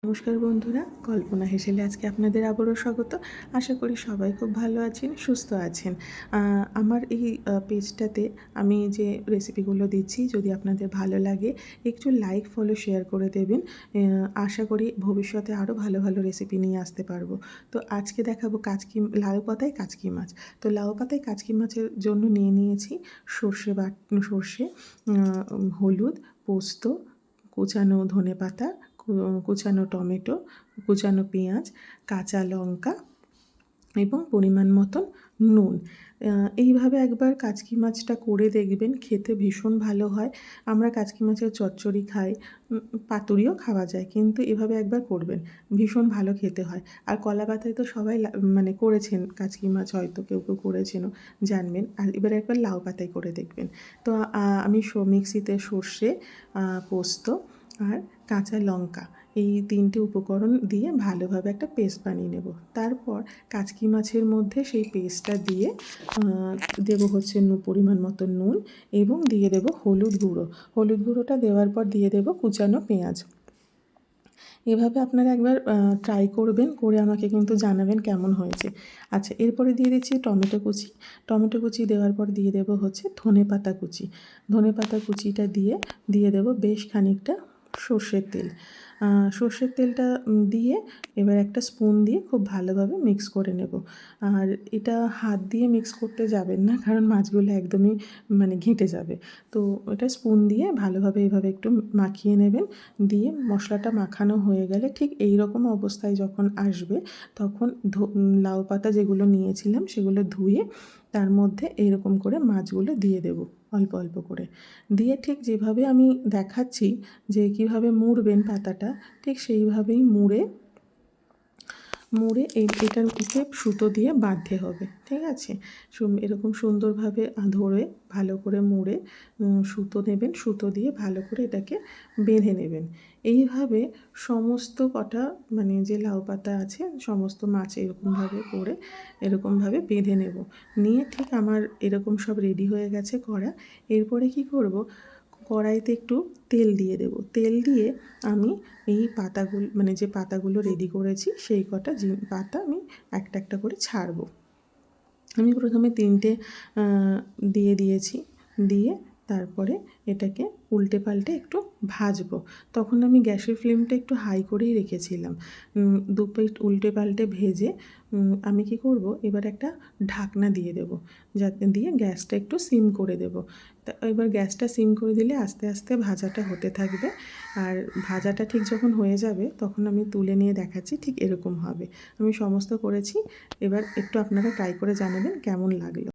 নমস্কার বন্ধুরা, কল্পনা হেসেলে আজকে আপনাদের আবারও স্বাগত। আশা করি সবাই খুব ভালো আছেন, সুস্থ আছেন। আমার এই পেজটাতে আমি যে রেসিপিগুলো দিচ্ছি যদি আপনাদের ভালো লাগে একটু লাইক, ফলো, শেয়ার করে দেবেন। আশা করি ভবিষ্যতে আরও ভালো ভালো রেসিপি নিয়ে আসতে পারবো। তো আজকে দেখাবো লাউ পাতায় কাচকি মাছ। তো লাউ পাতায় কাচকি মাছের জন্য নিয়ে নিয়েছি সর্ষে, হলুদ, পোস্ত, কুচানো ধনেপাতা, কুচানো টমেটো, কুচানো পেঁয়াজ, কাঁচা লঙ্কা এবং পরিমাণ মতন নুন। এইভাবে একবার কাচকি মাছটা করে দেখবেন, খেতে ভীষণ ভালো হয়। আমরা কাচকি মাছের চচ্চড়ি খাই, পাতুরিও খাওয়া যায়, কিন্তু এভাবে একবার করবেন, ভীষণ ভালো খেতে হয়। আর কলা পাতায় তো সবাই মানে করেছেন কাচকি মাছ, হয়তো কেউ কেউ করেছেনও, জানবেন। আর এবার একবার লাউ পাতায় করে দেখবেন। তো আমি মিক্সিতে সর্ষে, পোস্ত আর কাঁচা লঙ্কা এই 3টে উপকরণ দিয়ে ভালোভাবে একটা পেস্ট বানিয়ে নেব। তারপর কাচকি মাছের মধ্যে সেই পেস্টটা দিয়ে দেবো হচ্ছে পরিমাণ মতো নুন এবং দিয়ে দেবো হলুদ গুঁড়ো। হলুদ গুঁড়োটা দেওয়ার পর দিয়ে দেবো কুচানো পেঁয়াজ। এভাবে আপনারা একবার ট্রাই করবেন, করে আমাকে কিন্তু জানাবেন কেমন হয়েছে। আচ্ছা, এরপরে দিয়ে দিচ্ছি টমেটো কুচি। টমেটো কুচি দেওয়ার পর দিয়ে দেবো হচ্ছে ধনেপাতা কুচি। ধনেপাতা কুচিটা দিয়ে দেবো বেশ খানিকটা সর্ষের তেল। সর্ষের তেলটা দিয়ে এবার একটা স্পুন দিয়ে খুব ভালোভাবে মিক্স করে নেব। আর এটা হাত দিয়ে মিক্স করতে যাবেন না, কারণ মাছগুলো একদমই মানে ঘেঁটে যাবে। তো এটা স্পুন দিয়ে ভালোভাবে এইভাবে একটু মাখিয়ে নেবেন। দিয়ে মশলাটা মাখানো হয়ে গেলে ঠিক এই রকম অবস্থায় যখন আসবে, তখন লাউ পাতা যেগুলো নিয়েছিলাম সেগুলো ধুয়ে তার মধ্যে এইরকম করে মাছগুলো দিয়ে দেবো অল্প অল্প করে। দিয়ে ঠিক যেভাবে আমি দেখাচ্ছি যে কীভাবে মুড়বেন পাতাটা, ঠিক সেইভাবেই মুড়ে এটাকে সুতো দিয়ে বাঁধতে হবে, ঠিক আছে? এরকম সুন্দরভাবে ধরে ভালো করে মুড়ে সুতো নেবেন, সুতো দিয়ে ভালো করে এটাকে বেঁধে নেবেন। এইভাবে সমস্ত কটা মানে যে লাউ পাতা আছে সমস্ত মাছ এরকমভাবে বেঁধে নেব। নিয়ে ঠিক আমার এরকম সব রেডি হয়ে গেছে করা। এরপরে কি করব, কড়াইতে একটু তেল দিয়ে দেব। তেল দিয়ে আমি এই পাতাগুলো মানে যে পাতাগুলো রেডি করেছি সেই কটা পাতা আমি একটা একটা করে ছাড়বো। আমি প্রথমে 3টে দিয়ে দিয়েছি। দিয়ে তারপরে এটাকে উল্টে পাল্টে একটু ভাজবো। তখন আমি গ্যাসের ফ্লেমটা একটু হাই করেই রেখেছিলাম। 2 পিঠ উল্টে পাল্টে ভেজে আমি কি করব, এবার একটা ঢাকনা দিয়ে দেবো, দিয়ে গ্যাসটা একটু সিম করে দেবো। তা এবার গ্যাসটা সিম করে দিলে আস্তে আস্তে ভাজাটা হতে থাকবে। আর ভাজাটা ঠিক যখন হয়ে যাবে তখন আমি তুলে নিয়ে দেখাচ্ছি, ঠিক এরকম হবে। আমি সমস্ত করেছি। এবার একটু আপনারা ট্রাই করে জানাবেন কেমন লাগলো।